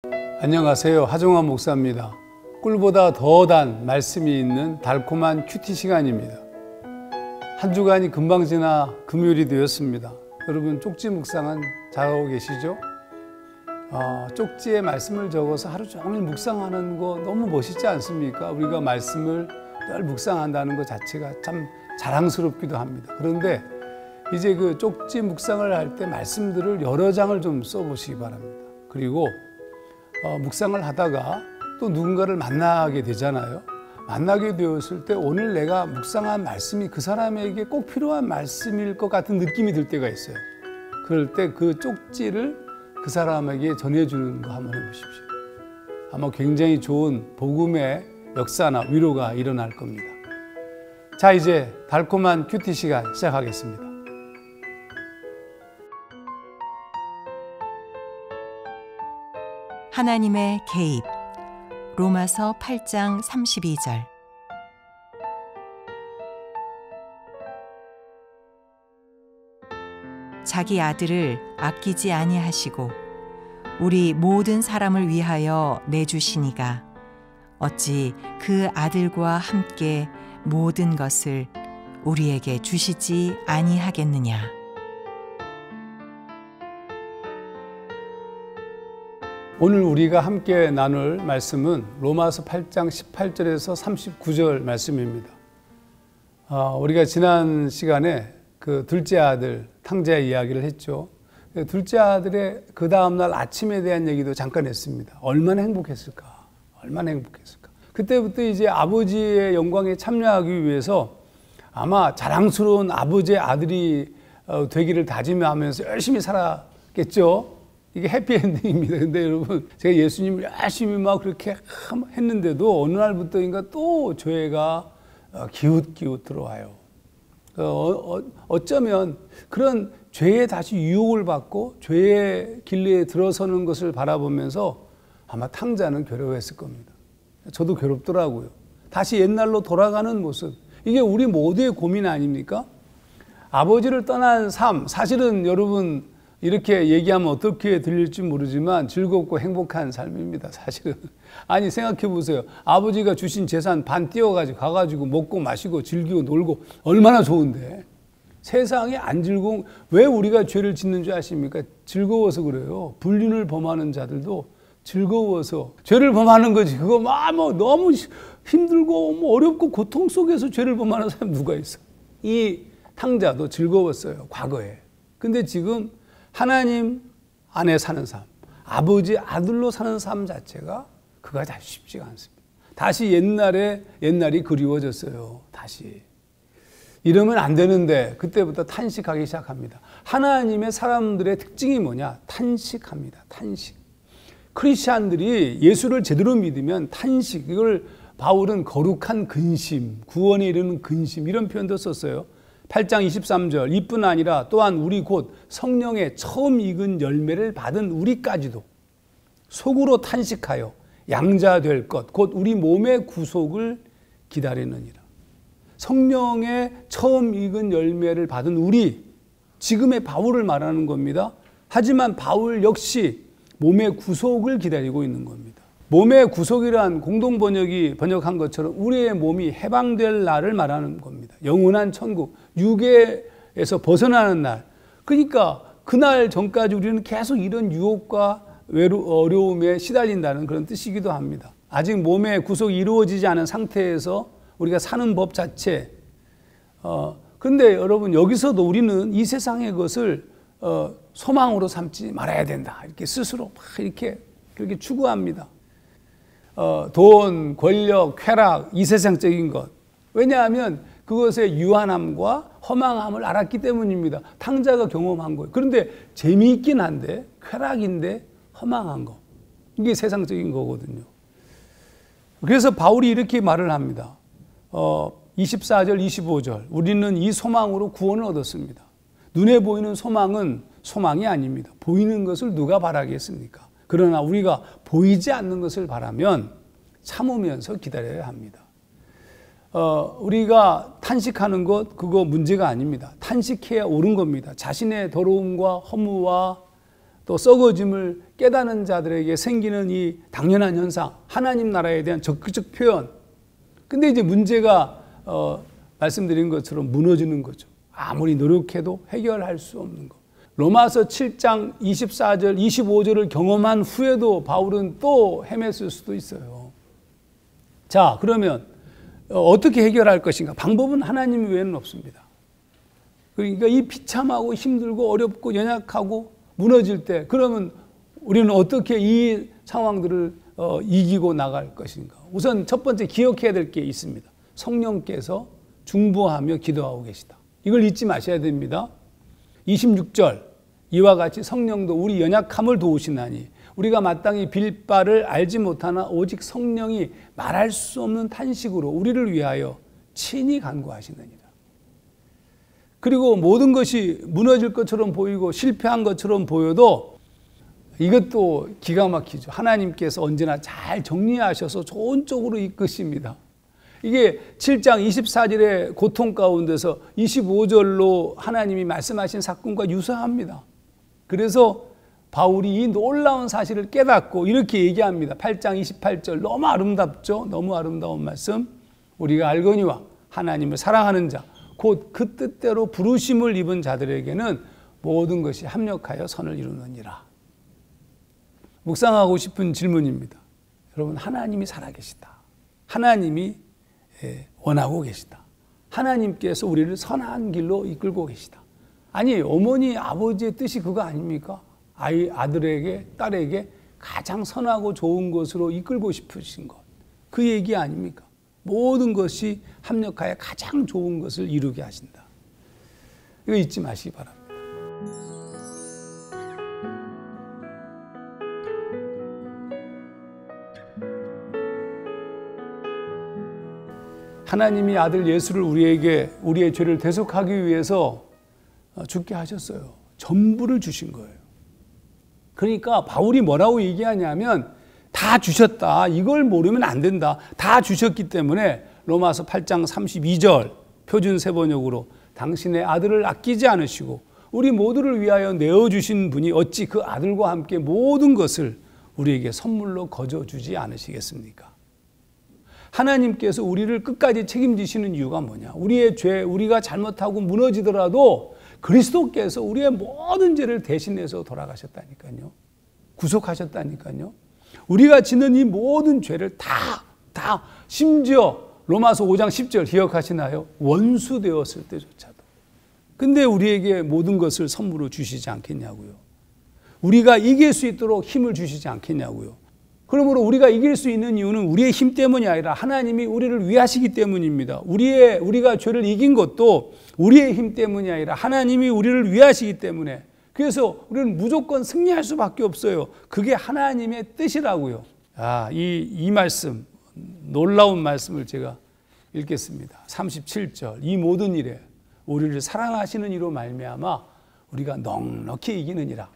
안녕하세요. 하종환 목사입니다. 꿀보다 더 단 말씀이 있는 달콤한 큐티 시간입니다. 한 주간이 금방 지나 금요일이 되었습니다. 여러분 쪽지 묵상은 잘하고 계시죠? 쪽지에 말씀을 적어서 하루 종일 묵상하는 거 너무 멋있지 않습니까? 우리가 말씀을 늘 묵상한다는 것 자체가 참 자랑스럽기도 합니다. 그런데 이제 그 쪽지 묵상을 할 때 말씀들을 여러 장을 좀 써보시기 바랍니다. 그리고 묵상을 하다가 또 누군가를 만나게 되잖아요. 만나게 되었을 때 오늘 내가 묵상한 말씀이 그 사람에게 꼭 필요한 말씀일 것 같은 느낌이 들 때가 있어요. 그럴 때 그 쪽지를 그 사람에게 전해주는 거 한번 해보십시오. 아마 굉장히 좋은 복음의 역사나 위로가 일어날 겁니다. 자, 이제 달콤한 큐티 시간 시작하겠습니다. 하나님의 개입. 로마서 8장 32절. 자기 아들을 아끼지 아니하시고 우리 모든 사람을 위하여 내주시니가 어찌 그 아들과 함께 모든 것을 우리에게 주시지 아니하겠느냐. 오늘 우리가 함께 나눌 말씀은 로마서 8장 18절에서 39절 말씀입니다. 우리가 지난 시간에 그 둘째 아들 탕자 이야기를 했죠. 둘째 아들의 그 다음날 아침에 대한 얘기도 잠깐 했습니다. 얼마나 행복했을까? 얼마나 행복했을까? 그때부터 이제 아버지의 영광에 참여하기 위해서 아마 자랑스러운 아버지의 아들이 되기를 다짐하면서 열심히 살았겠죠. 이게 해피엔딩입니다. 근데 여러분, 제가 예수님을 열심히 막 그렇게 했는데도 어느 날부터인가 또 죄가 기웃기웃 들어와요. 어쩌면 그런 죄에 다시 유혹을 받고 죄의 길에 들어서는 것을 바라보면서 아마 탕자는 괴로워했을 겁니다. 저도 괴롭더라고요. 다시 옛날로 돌아가는 모습. 이게 우리 모두의 고민 아닙니까? 아버지를 떠난 삶, 사실은 여러분 이렇게 얘기하면 어떻게 들릴지 모르지만 즐겁고 행복한 삶입니다. 사실은. 아니 생각해 보세요. 아버지가 주신 재산 반 띄워가지고 가가지고 먹고 마시고 즐기고 놀고 얼마나 좋은데. 세상에 안 즐거운, 왜 우리가 죄를 짓는 줄 아십니까? 즐거워서 그래요. 불륜을 범하는 자들도 즐거워서 죄를 범하는 거지. 그거 뭐 너무 힘들고 뭐 어렵고 고통 속에서 죄를 범하는 사람 누가 있어? 이 탕자도 즐거웠어요. 과거에. 근데 지금 하나님 안에 사는 삶, 아버지 아들로 사는 삶 자체가 그가 다 쉽지가 않습니다. 다시 옛날이 그리워졌어요. 다시. 이러면 안 되는데 그때부터 탄식하기 시작합니다. 하나님의 사람들의 특징이 뭐냐? 탄식합니다. 탄식. 크리스찬들이 예수를 제대로 믿으면 탄식, 이걸 바울은 거룩한 근심, 구원에 이르는 근심 이런 표현도 썼어요. 8장 23절 이뿐 아니라 또한 우리 곧 성령의 처음 익은 열매를 받은 우리까지도 속으로 탄식하여 양자 될 것 곧 우리 몸의 구속을 기다리느니라. 성령의 처음 익은 열매를 받은 우리, 지금의 바울을 말하는 겁니다. 하지만 바울 역시 몸의 구속을 기다리고 있는 겁니다. 몸의 구속이란 공동번역이 번역한 것처럼 우리의 몸이 해방될 날을 말하는 겁니다. 영원한 천국, 육에서 벗어나는 날. 그러니까 그날 전까지 우리는 계속 이런 유혹과 어려움에 시달린다는 그런 뜻이기도 합니다. 아직 몸의 구속이 이루어지지 않은 상태에서 우리가 사는 법 자체. 그런데 여러분, 여기서도 우리는 이 세상의 것을 소망으로 삼지 말아야 된다. 이렇게 스스로 막 이렇게 그렇게 추구합니다. 돈, 권력, 쾌락, 이 세상적인 것. 왜냐하면 그것의 유한함과 허망함을 알았기 때문입니다. 탕자가 경험한 거예요. 그런데 재미있긴 한데 쾌락인데 허망한 거. 이게 세상적인 거거든요. 그래서 바울이 이렇게 말을 합니다. 24절, 25절. 우리는 이 소망으로 구원을 얻었습니다. 눈에 보이는 소망은 소망이 아닙니다. 보이는 것을 누가 바라겠습니까? 그러나 우리가 보이지 않는 것을 바라면 참으면서 기다려야 합니다. 우리가 탄식하는 것, 그거 문제가 아닙니다. 탄식해야 옳은 겁니다. 자신의 더러움과 허무와 또 썩어짐을 깨닫는 자들에게 생기는 이 당연한 현상, 하나님 나라에 대한 적극적 표현. 근데 이제 문제가 말씀드린 것처럼 무너지는 거죠. 아무리 노력해도 해결할 수 없는 것. 로마서 7장 24절, 25절을 경험한 후에도 바울은 또 헤맸을 수도 있어요. 자, 그러면 어떻게 해결할 것인가? 방법은 하나님 외에는 없습니다. 그러니까 이 비참하고 힘들고 어렵고 연약하고 무너질 때, 그러면 우리는 어떻게 이 상황들을 이기고 나갈 것인가? 우선 첫 번째 기억해야 될 게 있습니다. 성령께서 중보하며 기도하고 계시다. 이걸 잊지 마셔야 됩니다. 26절, 이와 같이 성령도 우리 연약함을 도우시나니 우리가 마땅히 빌 바를 알지 못하나 오직 성령이 말할 수 없는 탄식으로 우리를 위하여 친히 간구하시느니라. 그리고 모든 것이 무너질 것처럼 보이고 실패한 것처럼 보여도 이것도 기가 막히죠. 하나님께서 언제나 잘 정리하셔서 좋은 쪽으로 이끄십니다. 이게 7장 24절의 고통 가운데서 25절로 하나님이 말씀하신 사건과 유사합니다. 그래서 바울이 이 놀라운 사실을 깨닫고 이렇게 얘기합니다. 8장 28절, 너무 아름답죠? 너무 아름다운 말씀. 우리가 알거니와 하나님을 사랑하는 자, 곧 그 뜻대로 부르심을 입은 자들에게는 모든 것이 합력하여 선을 이루느니라. 묵상하고 싶은 질문입니다. 여러분, 하나님이 살아계시다. 하나님이 원하고 계시다. 하나님께서 우리를 선한 길로 이끌고 계시다. 아니, 어머니, 아버지의 뜻이 그거 아닙니까? 아들에게, 딸에게 가장 선하고 좋은 것으로 이끌고 싶으신 것. 그 얘기 아닙니까? 모든 것이 합력하여 가장 좋은 것을 이루게 하신다. 이거 잊지 마시기 바랍니다. 하나님이 아들 예수를 우리의 죄를 대속하기 위해서 죽게 하셨어요. 전부를 주신 거예요. 그러니까 바울이 뭐라고 얘기하냐면 다 주셨다. 이걸 모르면 안 된다. 다 주셨기 때문에 로마서 8장 32절 표준 세번역으로 당신의 아들을 아끼지 않으시고 우리 모두를 위하여 내어주신 분이 어찌 그 아들과 함께 모든 것을 우리에게 선물로 거저주지 않으시겠습니까? 하나님께서 우리를 끝까지 책임지시는 이유가 뭐냐? 우리의 죄, 우리가 잘못하고 무너지더라도 그리스도께서 우리의 모든 죄를 대신해서 돌아가셨다니까요. 구속하셨다니까요. 우리가 지는 이 모든 죄를 다 심지어 로마서 5장 10절 기억하시나요? 원수 되었을 때조차도. 근데 우리에게 모든 것을 선물로 주시지 않겠냐고요. 우리가 이길 수 있도록 힘을 주시지 않겠냐고요. 그러므로 우리가 이길 수 있는 이유는 우리의 힘 때문이 아니라 하나님이 우리를 위하시기 때문입니다. 우리가 죄를 이긴 것도 우리의 힘 때문이 아니라 하나님이 우리를 위하시기 때문에, 그래서 우리는 무조건 승리할 수밖에 없어요. 그게 하나님의 뜻이라고요. 이 말씀, 놀라운 말씀을 제가 읽겠습니다. 37절, 이 모든 일에 우리를 사랑하시는 이로 말미암아 우리가 넉넉히 이기느니라.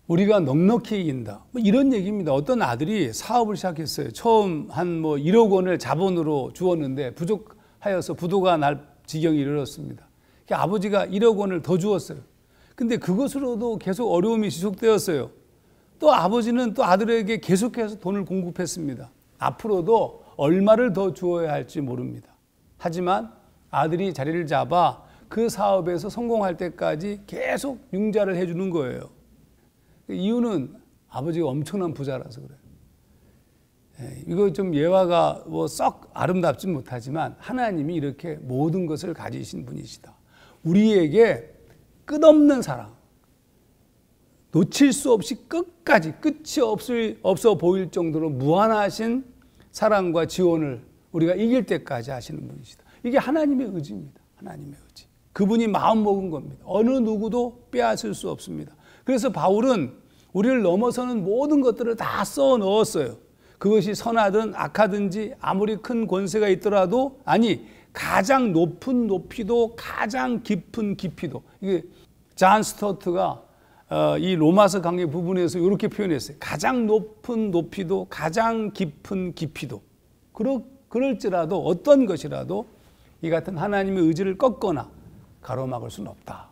우리가 넉넉히 이긴다. 이런 얘기입니다. 어떤 아들이 사업을 시작했어요. 처음 한 1억 원을 자본으로 주었는데 부족하여서 부도가 날 지경에 이르렀습니다. 아버지가 1억 원을 더 주었어요. 근데 그것으로도 계속 어려움이 지속되었어요. 또 아버지는 또 아들에게 계속해서 돈을 공급했습니다. 앞으로도 얼마를 더 주어야 할지 모릅니다. 하지만 아들이 자리를 잡아 그 사업에서 성공할 때까지 계속 융자를 해주는 거예요. 이유는 아버지가 엄청난 부자라서 그래요. 이거 좀 예화가 썩 아름답지 못하지만 하나님이 이렇게 모든 것을 가지신 분이시다. 우리에게 끝없는 사랑, 놓칠 수 없이 끝까지 끝이 없어 보일 정도로 무한하신 사랑과 지원을 우리가 이길 때까지 하시는 분이시다. 이게 하나님의 의지입니다. 하나님의 의지. 그분이 마음먹은 겁니다. 어느 누구도 빼앗을 수 없습니다. 그래서 바울은 우리를 넘어서는 모든 것들을 다 써 넣었어요. 그것이 선하든 악하든지 아무리 큰 권세가 있더라도, 아니 가장 높은 높이도 가장 깊은 깊이도. 이게 존 스토트가 이 로마서 강의 부분에서 이렇게 표현했어요. 가장 높은 높이도 가장 깊은 깊이도. 그럴지라도 어떤 것이라도 이 같은 하나님의 의지를 꺾거나 가로막을 수는 없다.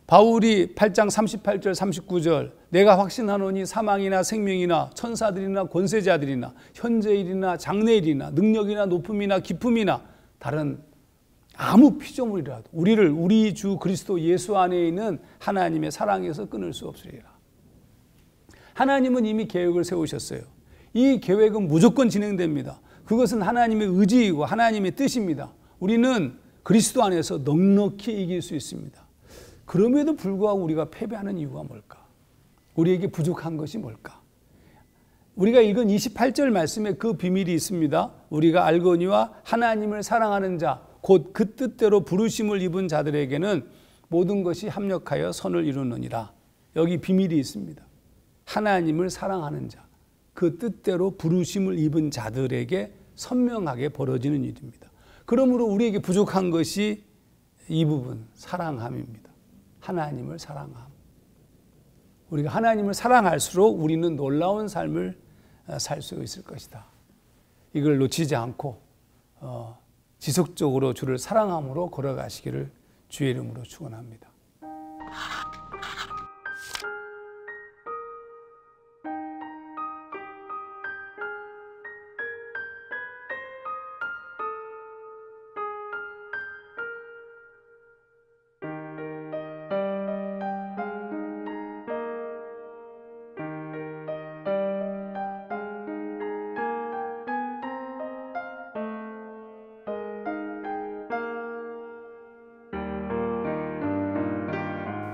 바울이 8장 38절 39절 내가 확신하노니 사망이나 생명이나 천사들이나 권세자들이나 현재일이나 장래일이나 능력이나 높음이나 깊음이나 다른 아무 피조물이라도 우리를 우리 주 그리스도 예수 안에 있는 하나님의 사랑에서 끊을 수 없으리라. 하나님은 이미 계획을 세우셨어요. 이 계획은 무조건 진행됩니다. 그것은 하나님의 의지이고 하나님의 뜻입니다. 우리는 그리스도 안에서 넉넉히 이길 수 있습니다. 그럼에도 불구하고 우리가 패배하는 이유가 뭘까? 우리에게 부족한 것이 뭘까? 우리가 읽은 28절 말씀에 그 비밀이 있습니다. 우리가 알거니와 하나님을 사랑하는 자, 곧 그 뜻대로 부르심을 입은 자들에게는 모든 것이 합력하여 선을 이루느니라. 여기 비밀이 있습니다. 하나님을 사랑하는 자, 그 뜻대로 부르심을 입은 자들에게 선명하게 벌어지는 일입니다. 그러므로 우리에게 부족한 것이 이 부분, 사랑함입니다. 하나님을 사랑함. 우리가 하나님을 사랑할수록 우리는 놀라운 삶을 살 수 있을 것이다. 이걸 놓치지 않고 지속적으로 주를 사랑함으로 걸어가시기를 주의 이름으로 축원합니다.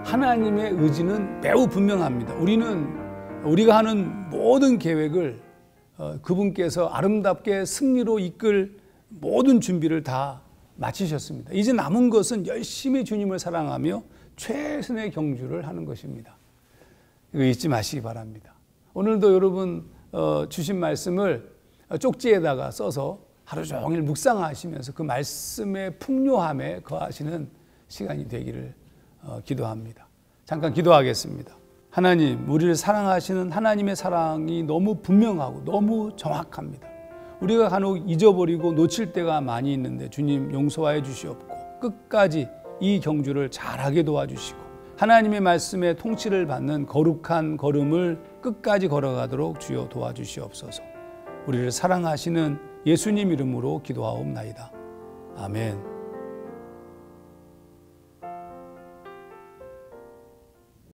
하나님의 의지는 매우 분명합니다. 우리가 하는 모든 계획을 그분께서 아름답게 승리로 이끌 모든 준비를 다 마치셨습니다. 이제 남은 것은 열심히 주님을 사랑하며 최선의 경주를 하는 것입니다. 이거 잊지 마시기 바랍니다. 오늘도 여러분 주신 말씀을 쪽지에다가 써서 하루 종일 묵상하시면서 그 말씀의 풍요함에 거하시는 시간이 되기를 기도합니다. 잠깐 기도하겠습니다. 하나님, 우리를 사랑하시는 하나님의 사랑이 너무 분명하고 너무 정확합니다. 우리가 간혹 잊어버리고 놓칠 때가 많이 있는데 주님 용서하여 주시옵고 끝까지 이 경주를 잘하게 도와주시고 하나님의 말씀에 통치를 받는 거룩한 걸음을 끝까지 걸어가도록 주여 도와주시옵소서. 우리를 사랑하시는 예수님 이름으로 기도하옵나이다. 아멘.